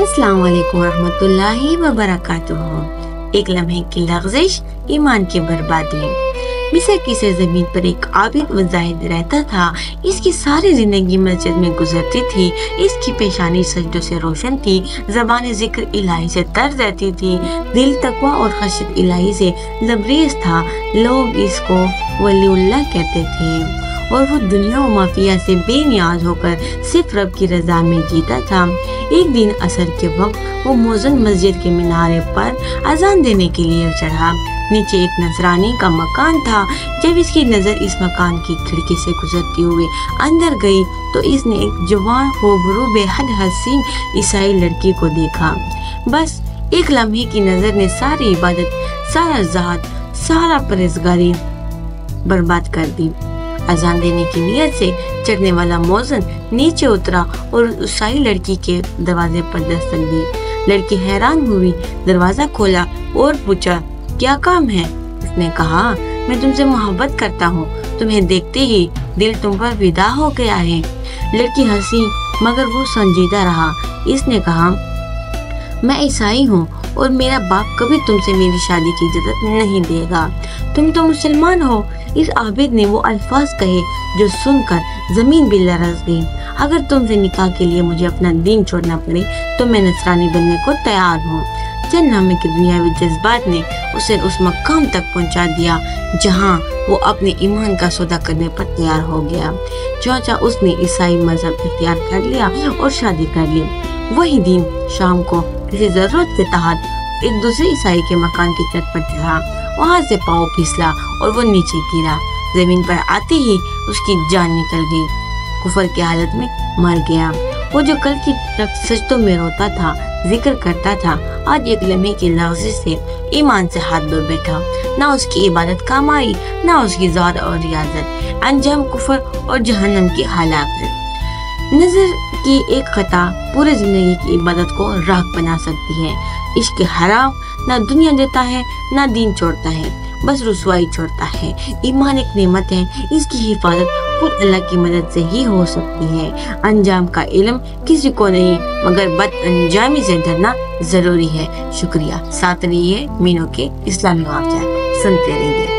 अस्सलाम वालेकुम रहमतुल्लाहि व बरकातुहू। एक लम्हे की लग़ज़िश, ईमान की बर्बादी। मिस्र की सरज़मीन पर एक आबिद व ज़ाहिद रहता था। इसकी सारी जिंदगी मस्जिद में गुजरती थी। इसकी पेशानी सजदों से रोशन थी, ज़बान ज़िक्र इलाही से तर रहती थी, दिल तक़वा और खशियत इलाही से लबरेज़ था। लोग इसको वलीउल्लाह कहते थे और वो दुनिया व माफिया से बेनियाज होकर सिर्फ रब की रज़ा में जीता था। एक दिन असर के वक्त वो मुअज़्ज़िन मस्जिद के मीनारे पर अज़ान देने के लिए चढ़ा। नीचे एक नजरानी का मकान था। जब इसकी नज़र इस मकान की खिड़की से गुजरती हुई अंदर गई तो इसने एक जवान खूबरू बेहद हसीन ईसाई लड़की को देखा। बस एक लम्हे की नज़र ने सारी इबादत, सारा ज़ात, सारा परहेज़गारी बर्बाद कर दी। अजान देने की नियत से चढ़ने वाला मुअज़्ज़िन नीचे उतरा और ईसाई लड़की के दरवाजे पर दस्तक दी। लड़की हैरान हुई, दरवाजा खोला और पूछा, क्या काम है? उसने कहा, मैं तुमसे मोहब्बत करता हूँ। तुम्हें देखते ही दिल तुम पर फिदा हो गया है। लड़की हंसी मगर वो संजीदा रहा। इसने कहा, मैं ईसाई हूँ और मेरा बाप कभी तुमसे मेरी शादी की इजाज़त नहीं देगा। तुम तो मुसलमान हो। इस आबिद ने वो अल्फाज कहे जो सुनकर जमीन भी लरज़ गई। अगर तुमसे निकाह के लिए मुझे अपना दीन छोड़ना पड़े तो मैं नसरानी बनने को तैयार हूँ। चंद नामे के दुनियावी जज्बात ने उसे उस मकाम तक पहुँचा दिया जहाँ वो अपने ईमान का सौदा करने पर तैयार हो गया। चौचा उसने ईसाई मजहब इख्तियार कर लिया और शादी कर ली। वही दिन शाम को किसी जरूरत के तहत एक दूसरे ईसाई के मकान की छत पर चढ़ा। वहाँ से पाँव फिसला और वो नीचे गिरा। जमीन पर आते ही उसकी जान निकल गई। कुफर की हालत में मर गया। वो जो कल की तरफ सजदों में रोता था, जिक्र करता था, आज एक लम्हे की लग़ज़िश से ईमान से हाथ धो बैठा। ना उसकी इबादत काम आई, ना उसकी ज़ात और रियाजत। अंजाम कुफर और जहन्नम की हलाकत। नजर की एक खता पूरी जिंदगी की इबादत को राख बना सकती है। इश्क हराम ना दुनिया देता है ना दीन छोड़ता है, बस रुसवाई छोड़ता है। ईमान एक नेमत है, इसकी हिफाजत खुद अल्लाह की मदद से ही हो सकती है। अंजाम का इल्म किसी को नहीं मगर बद अंजामी से डरना जरूरी है। शुक्रिया। साथ रहिए मीनू के इस्लामी वाक़या सुनते रहिए।